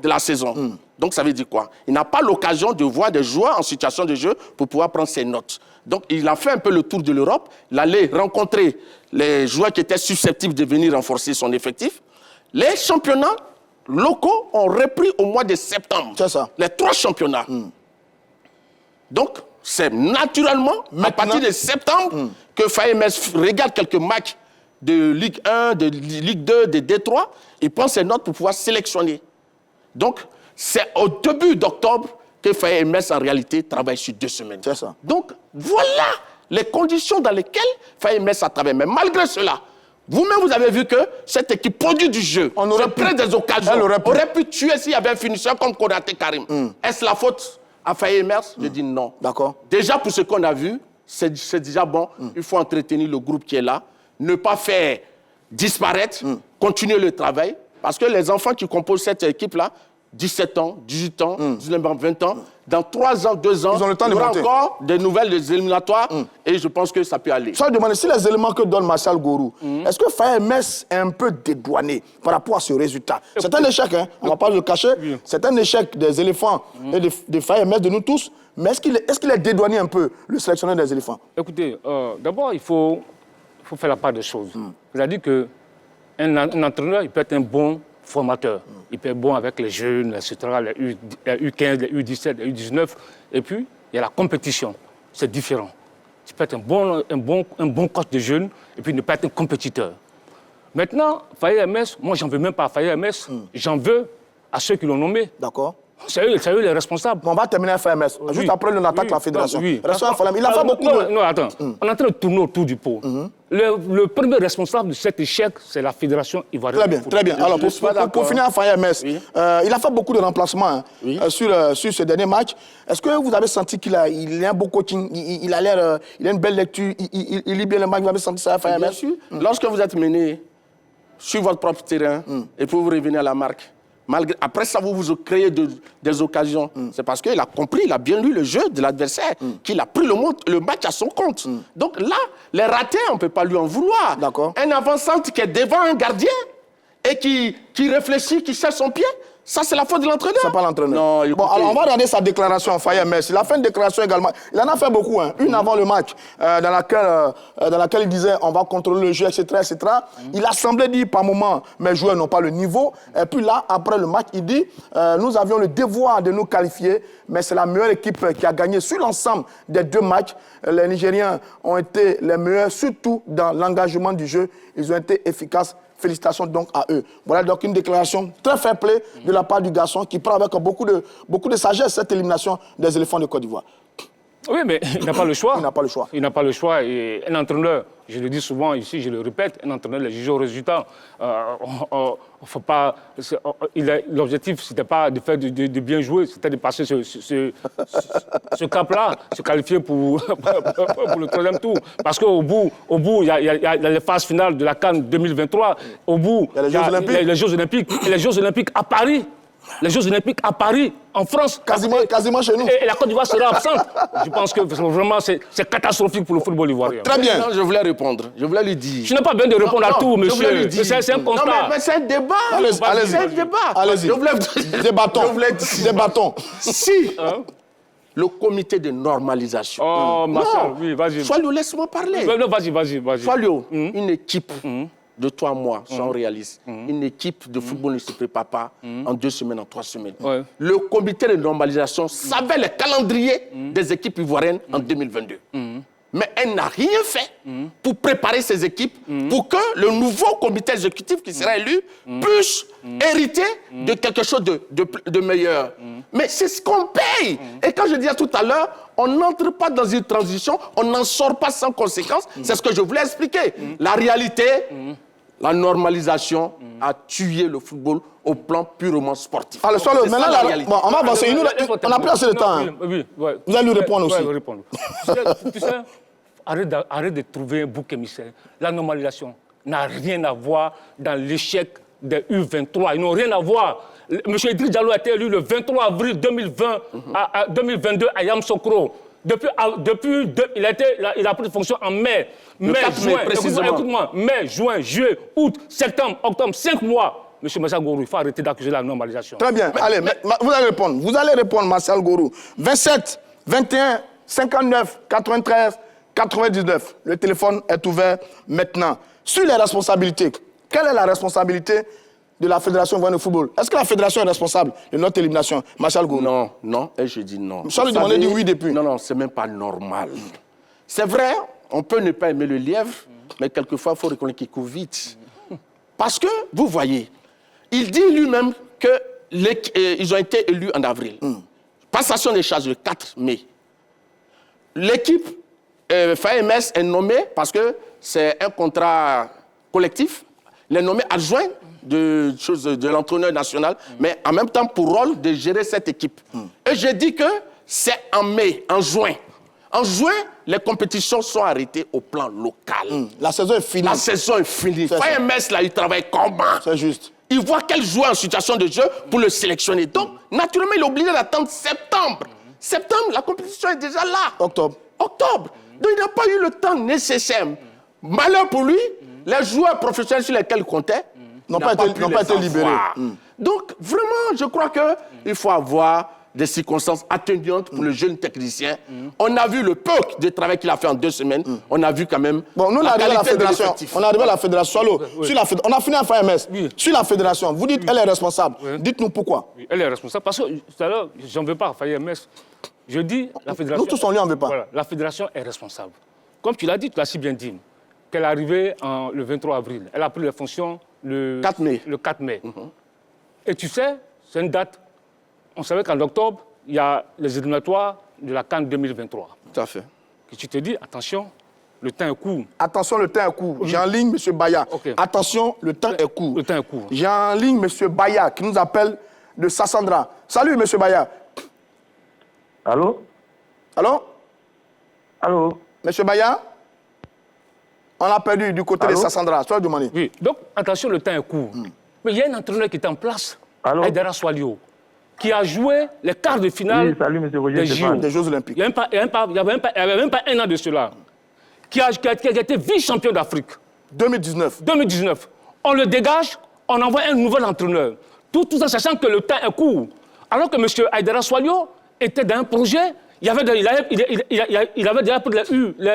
la saison. Donc, ça veut dire quoi? Il n'a pas l'occasion de voir des joueurs en situation de jeu pour pouvoir prendre ses notes. Donc, il a fait un peu le tour de l'Europe. Il allait rencontrer les joueurs qui étaient susceptibles de venir renforcer son effectif. Les championnats locaux ont repris au mois de septembre. C'est ça. Les 3 championnats. Donc, c'est naturellement à partir de septembre que Faye Mess regarde quelques matchs de Ligue 1, de Ligue 2, de D3, il prend ses notes pour pouvoir sélectionner. Donc, c'est au début d'octobre que Faye Mess, en réalité, travaille sur 2 semaines. C'est ça. Donc, voilà les conditions dans lesquelles Faye Mess a travaillé. Mais malgré cela, vous-même, vous avez vu que cette équipe produit du jeu. On aurait pris des occasions. Elle aurait pu tuer s'il y avait un finisseur comme Konaté Karim. Est-ce la faute à Faye Mess? Je dis non. D'accord. Déjà, pour ce qu'on a vu, c'est déjà bon. Il faut entretenir le groupe qui est là. Ne pas faire disparaître, continuer le travail. Parce que les enfants qui composent cette équipe-là, 17 ans, 18 ans, 19 ans, 20 ans, dans 3 ans, 2 ans, ils ont le temps il y aura de monter. encore des nouvelles des éliminatoires et je pense que ça peut aller. Je vais demander si les éléments que donne Martial Gourou, est-ce que Faye Mess est un peu dédouané par rapport à ce résultat? C'est un échec, hein? On ne va pas le cacher. Oui. C'est un échec des éléphants et de Faye Mess, de nous tous. Mais est-ce qu'il est dédouané un peu, le sélectionneur des éléphants? Écoutez, d'abord, il faut faire la part des choses. C'est-à-dire qu'un entraîneur, il peut être un bon formateur. Il peut être bon avec les jeunes, etc., les U15, les U17, les U19. Et puis, il y a la compétition. C'est différent. Tu peux être un bon coach de jeunes et puis ne pas être un compétiteur. Maintenant, Faye Mess, moi, j'en veux même pas à Faye Mess. J'en veux à ceux qui l'ont nommé. D'accord. C'est eux les responsables. Bon, on va terminer FMS. Juste après, on attaque la fédération. Il a fait beaucoup de... Non, attends. On est en train de tourner autour du pot. Le premier responsable de cet échec, c'est la fédération ivoirienne. Très bien. Alors, pour finir FMS, il a fait beaucoup de remplacements sur ce dernier match. Est-ce que vous avez senti qu'il a un beau coaching, il a une belle lecture, il lit bien le match, vous avez senti ça à FMS? Bien sûr. Lorsque vous êtes mené sur votre propre terrain et puis vous revenez à la marque, après ça, vous créez des occasions. C'est parce qu'il a compris, il a bien lu le jeu de l'adversaire, qu'il a pris le match à son compte. Donc là, les ratés, on ne peut pas lui en vouloir. Un avant-centre qui est devant un gardien et qui réfléchit, qui cherche son pied, ça, c'est la faute de l'entraîneur. C'est pas l'entraîneur. Non, bon, alors on va regarder sa déclaration, Faye Mess. Il a fait une déclaration également. Il en a fait beaucoup, une avant le match, dans laquelle il disait on va contrôler le jeu, etc. etc. Il a semblé dire par moment, mes joueurs n'ont pas le niveau. Et puis là, après le match, il dit nous avions le devoir de nous qualifier, mais c'est la meilleure équipe qui a gagné sur l'ensemble des 2 matchs. Les Nigériens ont été les meilleurs, surtout dans l'engagement du jeu. Ils ont été efficaces. Félicitations donc à eux. Voilà donc une déclaration très fair-play de la part du garçon qui prend avec beaucoup de sagesse cette élimination des éléphants de Côte d'Ivoire. Oui, mais il n'a pas le choix. Il n'a pas le choix. Il n'a pas le choix. Et un entraîneur, je le dis souvent ici, je le répète, un entraîneur, il juge au résultat. Faut pas. L'objectif, ce n'était pas de faire de bien jouer, c'était de passer ce cap-là, se qualifier pour le 3e tour. Parce qu'au bout, il y a les phases finales de la CAN 2023. Au bout, il y a les Jeux Olympiques. Et les Jeux Olympiques à Paris. Les Jeux Olympiques à Paris, en France. Quasiment chez nous. Et la Côte d'Ivoire sera absente. Je pense que vraiment, c'est catastrophique pour le football ivoirien. Très bien. Non, je voulais répondre. Je voulais lui dire. Je n'ai pas besoin de répondre à tout, monsieur. C'est un constat. Non, mais c'est un débat. Allez-y. C'est un débat. Allez-y. Débattons. Si le comité de normalisation. Oh, Marcel, oui, vas-y. Sois-le, laisse-moi parler. Non, vas-y. Sois-le, une équipe de 3 mois, soyons réalistes. Une équipe de football ne se prépare pas en 2 semaines, en 3 semaines. Ouais. Le comité de normalisation savait le calendrier des équipes ivoiriennes en 2022. Mais elle n'a rien fait pour préparer ces équipes pour que le nouveau comité exécutif qui sera élu puisse hériter de quelque chose de meilleur. Mais c'est ce qu'on paye. Et quand je disais tout à l'heure, on n'entre pas dans une transition, on n'en sort pas sans conséquence. C'est ce que je voulais expliquer. La réalité, la normalisation a tué le football au plan purement sportif. Alors, maintenant, on va avancer. On n'a plus assez de temps. Vous allez lui répondre aussi. Oui, répondre. Tu sais, arrête de trouver un bouc émissaire. La normalisation n'a rien à voir dans l'échec des U23. Ils n'ont rien à voir. M. Idriss Diallo a été élu le 23 avril 2022 à Yamoussoukro. Il a pris de fonction en mai. Écoute-moi, mai, juin, juillet, août, septembre, octobre, 5 mois. Monsieur Marcel Gourou, il faut arrêter d'accuser la normalisation. Très bien. Allez, vous allez répondre. Vous allez répondre, Marcel Gourou. 27, 21, 59, 93, 99. Le téléphone est ouvert maintenant. Sur les responsabilités, quelle est la responsabilité de la Fédération ivoirienne de football? Est-ce que la Fédération est responsable de notre élimination? Marcel Gourou. Non, et je dis non. Michel lui demandait dit oui depuis. Non, c'est même pas normal. C'est vrai, on peut ne pas aimer le lièvre, mais quelquefois, il faut reconnaître qu'il court vite. Parce que, vous voyez, il dit lui-même qu'ils ont été élus en avril. Passation des charges le 4 mai. L'équipe FAMS est nommée, parce que c'est un contrat collectif, il est nommé adjoint de l'entraîneur national, mais en même temps pour rôle de gérer cette équipe. Et j'ai dit que c'est en mai, en juin. En juin, les compétitions sont arrêtées au plan local. La saison est finie. La saison est finie. FAMS, là, il travaille comment? C'est juste. Il voit quel joueur en situation de jeu pour le sélectionner. Donc, naturellement, il est obligé d'attendre septembre. Septembre, la compétition est déjà là. Octobre. Donc, il n'a pas eu le temps nécessaire. Malheur pour lui, les joueurs professionnels sur lesquels il comptait n'ont pas été libérés. Donc, vraiment, je crois qu'il faut avoir des circonstances atténuantes pour le jeune technicien. On a vu le peu de travail qu'il a fait en 2 semaines. On a vu quand même nous, on est arrivé à la fédération. On est arrivé à la fédération. On a fini à FAMS. Sur la fédération, vous dites qu'elle est responsable. Dites-nous pourquoi. Elle est responsable parce que tout à l'heure, je n'en veux pas à FAMS. Je dis la fédération. Nous tous, on lui en veut pas. Voilà, la fédération est responsable. Comme tu l'as dit, tu l'as si bien dit, qu'elle est arrivée le 23 avril. Elle a pris les fonctions le 4 mai. Et tu sais, c'est une date on savait qu'en octobre, il y a les éliminatoires de la CAN 2023. Tout à fait. Que tu te dis, attention, le temps est court. Attention, le temps est court. J'ai en ligne M. Baya. Ok. Attention, le temps est court. Le temps est court. J'ai en ligne M. Baya qui nous appelle de Sassandra. Salut M. Baya. Allô? Allô? Allô? M. Baya? On l'a perdu du côté de Allô? Sassandra. Sois demandé. Oui, donc attention, le temps est court. Mais il y a un entraîneur qui est en place, Allô? Aïdara Swalio, qui a joué les quarts de finale Oui, salut, monsieur Roger des Stéphane. JO. Des Jeux Olympiques. Il n'y avait même pas un an de cela. Qui a été vice-champion d'Afrique. 2019. 2019. On le dégage, on envoie un nouvel entraîneur. Tout ça sachant que le temps est court. Alors que M. Aïdara Swalio était dans un projet, il avait déjà pris les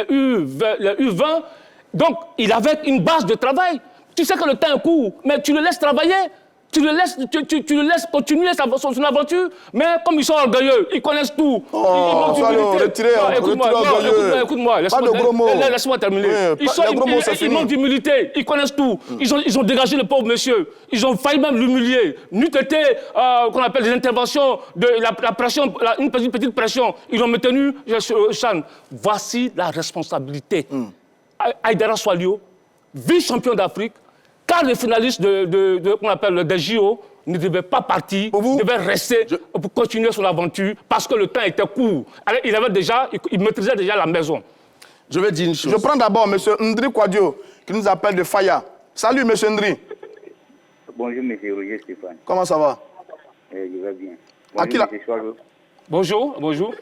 U20, donc il avait une base de travail. Tu sais que le temps est court, mais tu le laisses travailler. Tu le laisses continuer son aventure, mais comme ils sont orgueilleux, ils connaissent tout. Oh, Écoute-moi, laisse-moi terminer. Ils manquent d'humilité, ils connaissent tout. Ils ont dégagé le pauvre monsieur. Ils ont failli même l'humilier. N'eût été, qu'on appelle des interventions, de la pression, une petite pression. Ils l'ont maintenu, Chan. Voici la responsabilité. Aïdara Swalio, vice-champion d'Afrique, car les finalistes qu'on appelle des JO ne devaient pas partir, devaient rester pour continuer son aventure parce que le temps était court. Alors, il maîtrisait déjà la maison. Je vais dire une chose. Je prends d'abord M. Ndri Kouadio qui nous appelle de Faya. Salut M. Ndri. Bonjour M. Roger Stéphane. Comment ça va? Je vais bien. À qui la- Bonjour M. Soiro. Bonjour.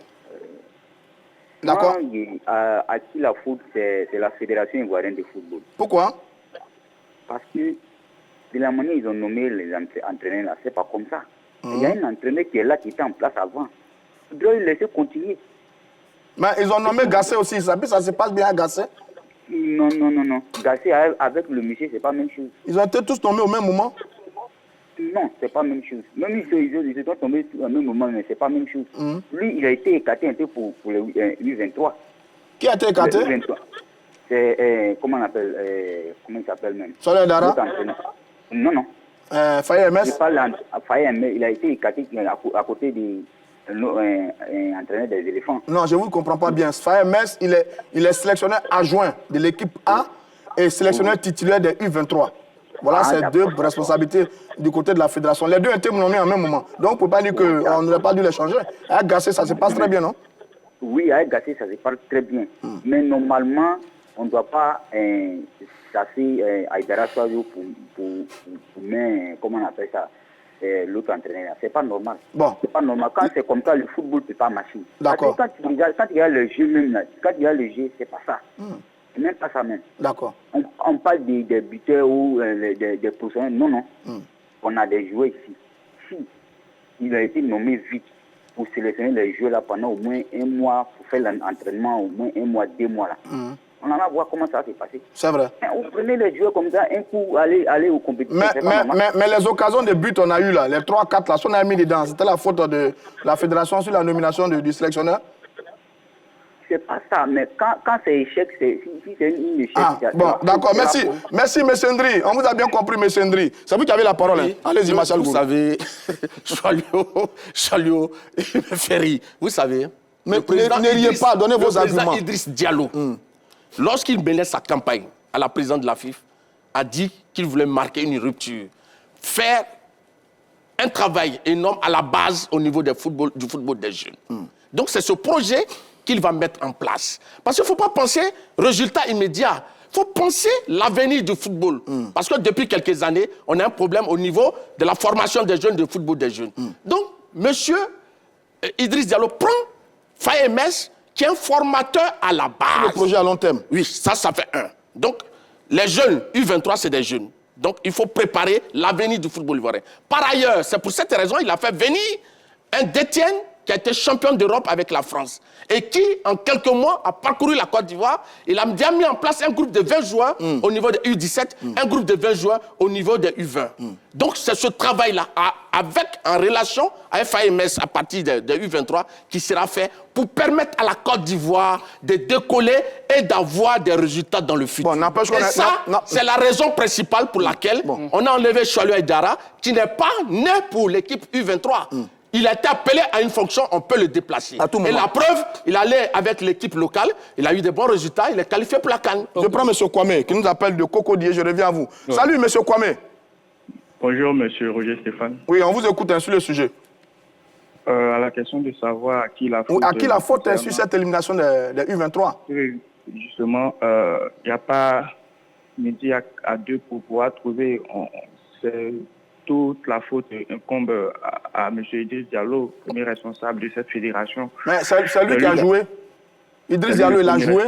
D'accord. À qui la faute, c'est la Fédération ivoirienne de football. Pourquoi? Parce que de la manière ils ont nommé les entraîneurs là, c'est pas comme ça. Il y a un entraîneur qui est là, qui était en place avant. Il doit le laisser continuer. Mais ils ont nommé Gassé aussi. Ça se passe bien à Gassé? Non. Gassé avec le monsieur, c'est pas la même chose. Ils ont été tous nommés au même moment? Non, c'est pas la même chose. Même ils sont tombés au même moment, mais c'est pas la même chose. Lui, il a été écarté un peu pour le U23. Qui a été écarté? Le U23. C'est, comment on appelle, comment il s'appelle même? Soleil Dara? Non. Faya Je MS? parle à Faye, mais il a été écarté à côté d'un entraîneur des éléphants. Non, je ne vous comprends pas bien. Faya MS, il est sélectionneur adjoint de l'équipe A et sélectionneur titulaire des U23. Voilà, c'est deux responsabilités du côté de la fédération. Les deux ont été nommés en même moment. Donc, on ne peut pas dire qu'on n'aurait pas dû les changer. Avec Gassé, ça se passe très bien, non? Oui, avec Gassé, ça se passe très bien. Mais normalement, on ne doit pas chasser Aïdara Swalio pour mettre, comment on appelle ça, l'autre entraîneur. C'est pas normal. Bon. C'est pas normal. Quand c'est comme ça, le football ne peut pas marcher. D'accord. Quand il y a le jeu même, là, quand il y a le jeu, c'est pas ça. C'est même pas ça même. D'accord. On parle des buteurs ou des professionnels. Non. On a des joueurs ici. Si il a été nommé vite pour sélectionner les joueurs là pendant au moins un mois, pour faire l'entraînement, au moins 1 mois, 2 mois là. On en va voir comment ça s'est passé. C'est vrai. Vous prenez les joueurs comme ça, un coup, aller aux compétitions. Mais les occasions de but on a eu là, les 3-4 là, si on a mis dedans, c'était la faute de la fédération sur la nomination du sélectionneur? C'est pas ça, mais quand c'est échec, si c'est une échec. Bon, d'accord, merci. Merci, M. Ndri. On vous a bien compris, M. Ndri. C'est vous qui avez la parole. Hein. Allez-y, Martial Gourou. Vous savez, Chalio, Ferry, vous savez. Mais ne riez pas, donnez vos arguments. Le président Idriss Diallo, lorsqu'il menait sa campagne à la présidente de la FIF, a dit qu'il voulait marquer une rupture, faire un travail énorme à la base au niveau du football des jeunes. Donc c'est ce projet qu'il va mettre en place. Parce qu'il ne faut pas penser résultat immédiat. Il faut penser l'avenir du football. Parce que depuis quelques années, on a un problème au niveau de la formation des jeunes, du football des jeunes. Donc, monsieur Idriss Diallo prend Faye MS, qui est un formateur à la base. Le projet à long terme. Oui, ça fait un. Donc, les jeunes, U23, c'est des jeunes. Donc, il faut préparer l'avenir du football ivoirien. Par ailleurs, c'est pour cette raison qu'il a fait venir un Détienne qui a été champion d'Europe avec la France et qui, en quelques mois, a parcouru la Côte d'Ivoire. Il a déjà mis en place un groupe de 20 joueurs au niveau des U17, un groupe de 20 joueurs au niveau des U20. Donc, c'est ce travail-là, en relation avec FAMS à partir des U23, qui sera fait pour permettre à la Côte d'Ivoire de décoller et d'avoir des résultats dans le futur. Bon, n'empêche qu'on et ça, c'est la raison principale pour laquelle on a enlevé Chalio Aïdara, qui n'est pas né pour l'équipe U23. il a été appelé à une fonction, on peut le déplacer. À tout moment. Et la preuve, il allait avec l'équipe locale, il a eu de bons résultats, il est qualifié pour la CAN. Je prends M. Kwame, qui nous appelle de Cocodier, je reviens à vous. Salut M. Kwame. Bonjour, monsieur Roger Stéphane. Oui, on vous écoute sur le sujet. À la question de savoir à qui la faute... À qui la faute est sur cette élimination des U23? Oui, justement, il n'y a pas midi à deux pour pouvoir trouver... C'est toute la faute incombe à M. Idriss Diallo, premier responsable de cette fédération. Mais c'est lui qui a joué. Idriss Diallo, il a joué.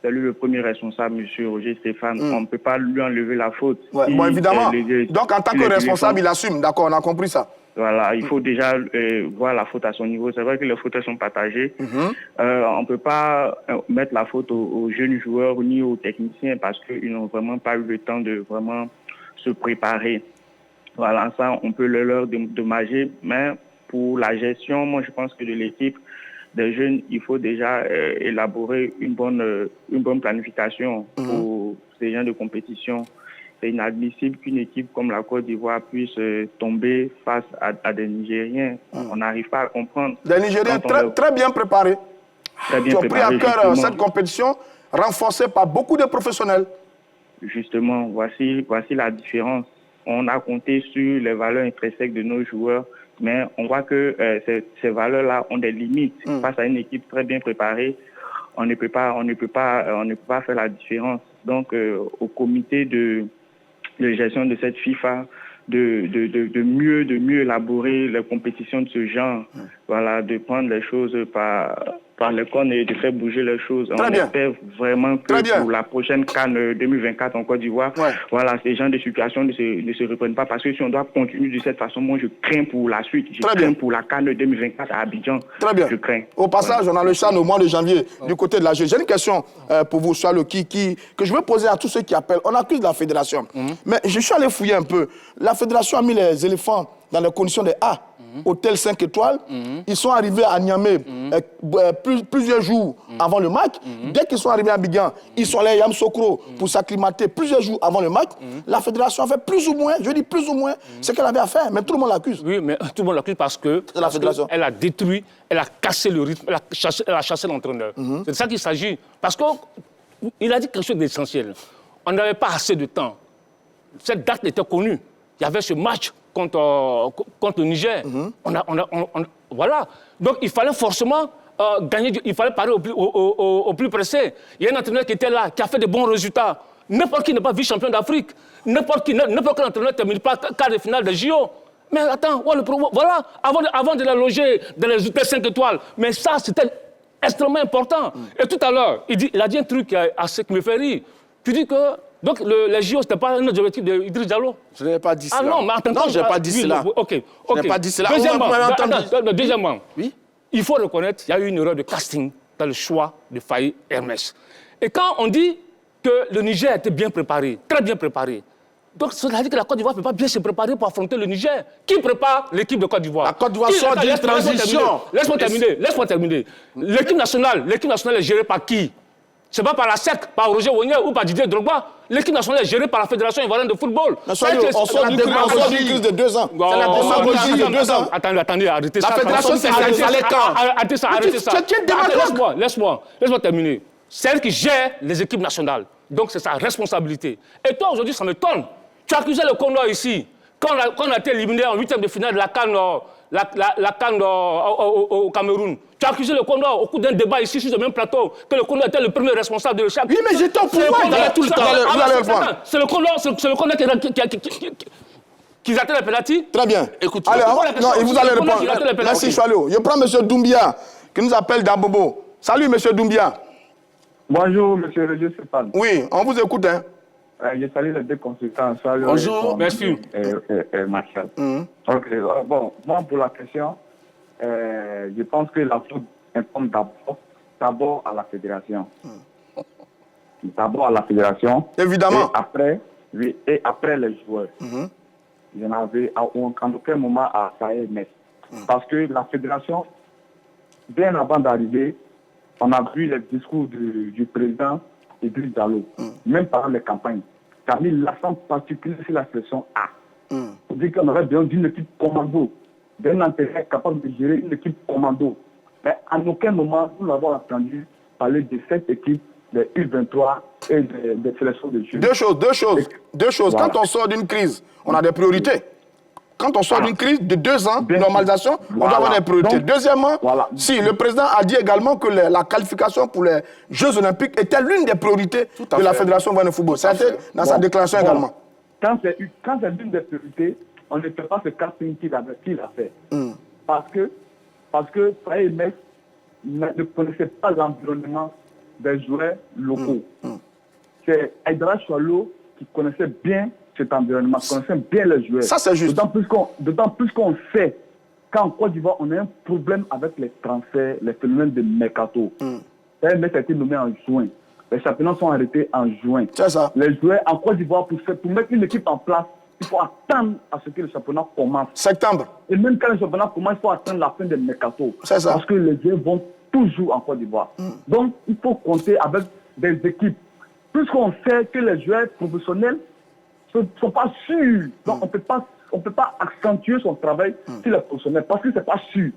C'est lui le premier responsable, M. Roger Stéphane. On ne peut pas lui enlever la faute. Ouais, Si, bon, évidemment. Donc, en tant que responsable, il il assume. D'accord, on a compris ça. Voilà, il faut déjà voir la faute à son niveau. C'est vrai que les fautes sont partagées. On ne peut pas mettre la faute aux jeunes joueurs ni aux techniciens parce qu'ils n'ont vraiment pas eu le temps de vraiment se préparer. Voilà, ça, on peut leur dommager. Mais pour la gestion, moi, je pense que de l'équipe des jeunes, il faut déjà élaborer une bonne planification pour ces gens de compétition. C'est inadmissible qu'une équipe comme la Côte d'Ivoire puisse tomber face à des Nigériens. On n'arrive pas à comprendre. Des Nigériens très bien préparés. Très bien qui ont pris à cœur justement. cette compétition, renforcée par beaucoup de professionnels. Justement, voici la différence. On a compté sur les valeurs intrinsèques de nos joueurs, mais on voit que ces valeurs-là ont des limites. Face à une équipe très bien préparée, on ne peut pas faire la différence. Donc, au comité de gestion de cette FIFA, de mieux élaborer les compétitions de ce genre, voilà, de prendre les choses par les cornes et de faire bouger les choses. On espère vraiment que pour la prochaine CAN 2024 en Côte d'Ivoire, voilà, ces genres de situations ne se reprennent pas. Parce que si on doit continuer de cette façon, moi je crains pour la suite. Je crains pour la CAN 2024 à Abidjan. Très bien. Je crains. Au passage, on a le CHAN au mois de janvier du côté de la G. J'ai une question pour vous, Charles, que je veux poser à tous ceux qui appellent. On accuse la fédération. Mais je suis allé fouiller un peu. La fédération a mis les éléphants dans les conditions des A. Hôtel 5 étoiles. Ils sont arrivés à Niamey plusieurs jours avant le match. Dès qu'ils sont arrivés à Abidjan, ils sont allés à Yamoussoukro pour s'acclimater plusieurs jours avant le match. La fédération a fait plus ou moins, je dis plus ou moins, ce qu'elle avait à faire. Mais tout le monde l'accuse. Oui, mais tout le monde l'accuse parce que elle a détruit, elle a cassé le rythme, elle a chassé l'entraîneur. C'est de ça qu'il s'agit. Parce qu'il a dit quelque chose d'essentiel. On n'avait pas assez de temps. Cette date était connue. Il y avait ce match contre le Niger. Voilà. Donc, il fallait forcément gagner, il fallait parer au plus pressé. Il y a un entraîneur qui était là, qui a fait de bons résultats. N'importe qui n'est pas vice-champion d'Afrique. N'importe quel entraîneur ne termine pas quart de finale de JO. Mais attends, voilà, avant de la loger dans les résultats 5 étoiles. Mais ça, c'était extrêmement important. Et tout à l'heure, il a dit un truc assez qui me fait rire. Tu dis que donc les JO, ce n'était pas un objectif d'Idriss Diallo? Je n'ai pas dit cela. Ah non, mais attends. Non, je n'ai pas dit cela. OK. Je n'ai pas dit cela. Deuxièmement, oui? Il faut reconnaître qu'il y a eu une erreur de casting dans le choix de Faye Hermès. Et quand on dit que le Niger était bien préparé, très bien préparé, donc cela dit que la Côte d'Ivoire ne peut pas bien se préparer pour affronter le Niger. Qui prépare l'équipe de Côte d'Ivoire? La Côte d'Ivoire sort d'une transition. Laisse-moi terminer. L'équipe nationale est gérée par qui? Ce n'est pas par la SEC, par Roger Wonier ou par Didier Drogba. L'équipe nationale est gérée par la Fédération ivoirienne de football. On sort d'une crise de 2 ans. C'est la démagogie de 2 ans. Attendez, arrêtez ça. La fédération, c'est arrêtez ça. Laisse-moi terminer. C'est elle qui gère les équipes nationales. Donc, c'est sa responsabilité. Et toi, aujourd'hui, ça m'étonne. Tu as accusé le Condor ici. Quand on a été éliminé en 8e de finale de la CAN au Cameroun, tu as accusé le Condor au cours d'un débat ici sur ce même plateau que le Condor était le premier responsable de chaque. Oui, mais j'étais au pouvoir, j'allais tout le temps. C'est le Condor qui atteint la pénalty. Très bien. Écoute, alors, non, il vous allez répondre. Merci, Choualio. Je prends M. Doumbia, qui nous appelle d'Abobo. Salut, M. Doumbia. Bonjour, M. Roger Stéphane. Oui, on vous écoute. Hein. Je salue les deux consultants. Bonjour, merci. Et Marshall. Ok, bon, moi pour la question, je pense que la faute incombe d'abord à la fédération. D'abord à la fédération. Évidemment. Et après les joueurs. Je n'avais en aucun moment à Faye Hermès. Parce que la fédération, bien avant d'arriver, on a vu les discours du président Idriss Diallo, même pendant les campagnes, qui a mis l'accent particulier sur la section A. On dit qu'on aurait besoin d'une équipe commando d'un intérêt capable de gérer une équipe commando. Mais à aucun moment, nous n'avons entendu parler de cette équipe, des U23 et des sélections de jeunes. Deux choses. Voilà. Quand on sort d'une crise, on a des priorités. Quand on sort d'une crise de 2 ans de normalisation, on doit avoir des priorités. Donc, deuxièmement, voilà. si le président a dit également que la qualification pour les Jeux Olympiques était l'une des priorités de la Fédération de football. Ça a été dans sa déclaration également. Quand c'est l'une des priorités, on ne fait pas ce casting qu'il a fait. Parce que Faye Metz ne connaissait pas l'environnement des joueurs locaux. C'est Aïdara Choualo qui connaissait bien cet environnement, connaissait bien les joueurs. Ça, c'est juste. D'autant plus qu'on sait qu'en Côte d'Ivoire, on a un problème avec les transferts, les phénomènes de mercato. Faye Metz a été nommé en juin. Les championnats sont arrêtés en juin. C'est ça. Les joueurs en Côte d'Ivoire, pour mettre une équipe en place, il faut attendre à ce que le championnat commence. Septembre. Et même quand le championnat commence, il faut attendre la fin des mercato. C'est ça. Parce que les joueurs vont toujours en Côte d'Ivoire. Donc, il faut compter avec des équipes. Puisqu'on sait que les joueurs professionnels ne sont pas sûrs. Donc, on peut pas accentuer son travail sur les professionnels parce que ce n'est pas sûr.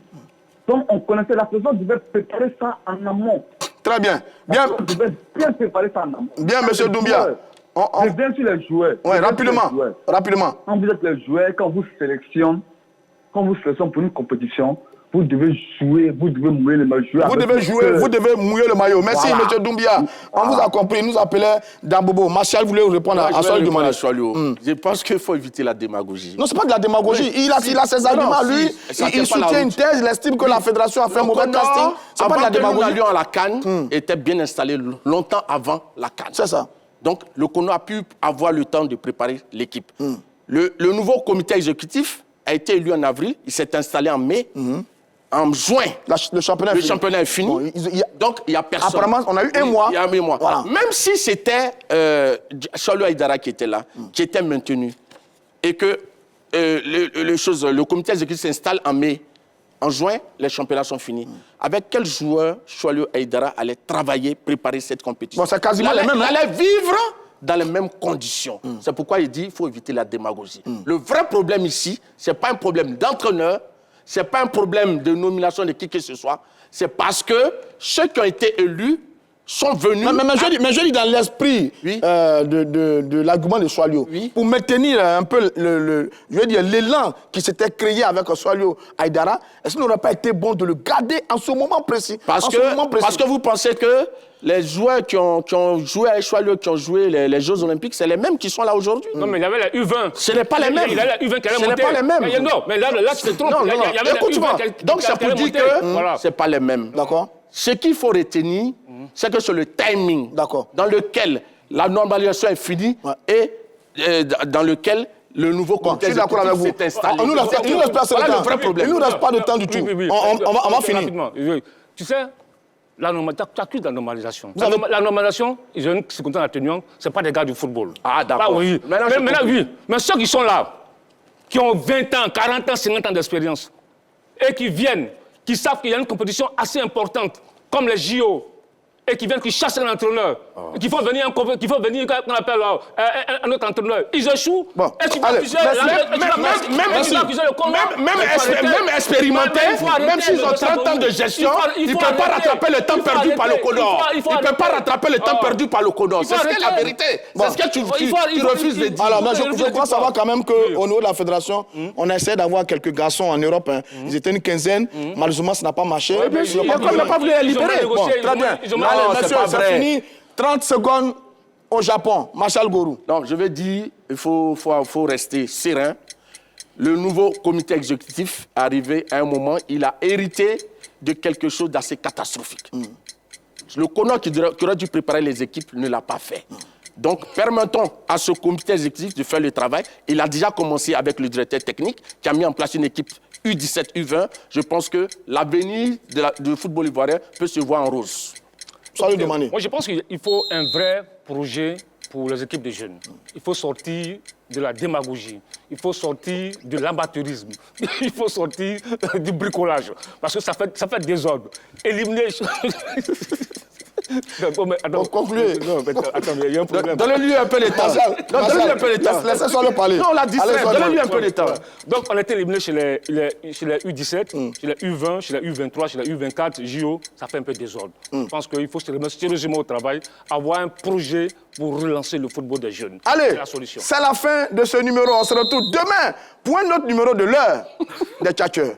Donc, on connaissait la saison, devait préparer ça en amont. Très bien. Bien, On devait bien préparer ça en amont. bien M. Doumbia. Je viens sur les joueurs. Oui, rapidement. Quand vous êtes les joueurs, quand vous sélectionnez pour une compétition, vous devez jouer, vous devez mouiller le maillot. Vous devez jouer, vous devez mouiller le maillot. Merci, Voilà. M. Doumbia. On vous a compris, il nous appelait Dambobo. Martial voulait répondre à Soil Dumani. Je pense qu'il faut éviter la démagogie. Non, ce n'est pas de la démagogie. Oui. Il a ses arguments, lui. Ça Il tient pas la soutient une route. thèse, il estime que la fédération a fait un mauvais casting. Ce n'est pas de la Avant que nous démagogie. allions à la CAN, était bien installé longtemps avant la CAN. C'est ça. Donc, le CONO a pu avoir le temps de préparer l'équipe. Le nouveau comité exécutif a été élu en avril, il s'est installé en mai. En juin, Le championnat est fini. Bon, Donc, il n'y a personne. Apparemment, on a eu un mois. Il y a un mois. Voilà. Même si c'était Choualo Aïdara qui était là, qui était maintenu, et que le comité exécutif s'installe en mai, en juin, les championnats sont finis. Avec quel joueur Choualo Aïdara allait travailler, préparer cette compétition? Bon, c'est quasiment les mêmes. Il allait vivre dans les mêmes conditions. C'est pourquoi il dit qu'il faut éviter la démagogie. Le vrai problème ici, ce n'est pas un problème d'entraîneur, ce n'est pas un problème de nomination de qui que ce soit, c'est parce que ceux qui ont été élus sont venus... Mais je dis dans l'esprit de l'argument de Soilio, pour maintenir un peu l'élan qui s'était créé avec Soilio Aïdara, est-ce qu'il n'aurait pas été bon de le garder en ce moment précis? Parce que vous pensez que les joueurs qui ont joué avec Soilio, qui ont joué les Jeux Olympiques, c'est les mêmes qui sont là aujourd'hui? Non, mais il y avait la U20. Ce n'est pas les mêmes. Il y avait la U20 qui allait Ce n'est monter. pas les mêmes. Non, mais là tu te trompes. Non, Il y avait la écoute-moi. U20 qui Donc, c'est pour allait dire monter. que Voilà. ce n'est pas les mêmes. D'accord. Ce qu'il faut retenir, c'est que c'est le timing dans lequel la normalisation est finie et dans lequel le nouveau comité exécutif s'est installé. Il nous reste pas le vrai problème. Il nous reste pas de temps du tout. On va finir. Rapidement. Tu sais, tu accuses la normalisation. La normalisation, ils ont une secondaire atténuante, ce n'est pas des gars du football. Ah, d'accord. Ah, oui. Maintenant, oui. Mais ceux qui sont là, qui ont 20 ans, 40 ans, 50 ans d'expérience, et qui viennent, qui savent qu'il y a une compétition assez importante, comme les JO, et qui viennent, qui chassent un entraîneur, qui font venir qu'on appelle un autre entraîneur. Ils échouent. Bon. Et tu vas accuser même expérimentés, même s'ils ont 30 ans de gestion, ils ne peuvent pas rattraper le temps perdu par le Codor. Ils ne peuvent pas rattraper le temps perdu par le Codor. C'est la vérité. C'est ce que tu refuses de dire. Alors, je crois savoir quand même qu'au niveau de la fédération, on essaie d'avoir quelques garçons en Europe. Ils étaient une quinzaine. Malheureusement, ça n'a pas marché. On n'a pas voulu les libérer. Bon, très bien. Allez, monsieur, c'est fini. 30 secondes au Japon. Marshal Gorou. Non, je veux dire, il faut rester serein. Le nouveau comité exécutif est arrivé à un moment, il a hérité de quelque chose d'assez catastrophique. Le CONO qui aurait dû préparer les équipes ne l'a pas fait. Donc, permettons à ce comité exécutif de faire le travail. Il a déjà commencé avec le directeur technique qui a mis en place une équipe U17, U20. Je pense que l'avenir du football ivoirien peut se voir en rose. Moi, je pense qu'il faut un vrai projet pour les équipes de jeunes. Il faut sortir de la démagogie. Il faut sortir de l'amateurisme. Il faut sortir du bricolage. Parce que ça fait désordre. Éliminer... Concluez. Non, mais attendez, il y a un problème. Donnez-lui un peu de temps. Donnez-lui un peu de temps. Laissez-le parler. Non, on l'a distrait. Donnez-lui un peu de temps. Donc, on a été éliminé chez les U17, chez les U20, chez les U23, chez les U24, JO. Ça fait un peu désordre. Je pense qu'il faut se remettre sérieusement au travail, avoir un projet pour relancer le football des jeunes. Allez, c'est la solution. C'est la fin de ce numéro. On se retrouve demain pour un autre numéro de l'heure des tchatcheurs.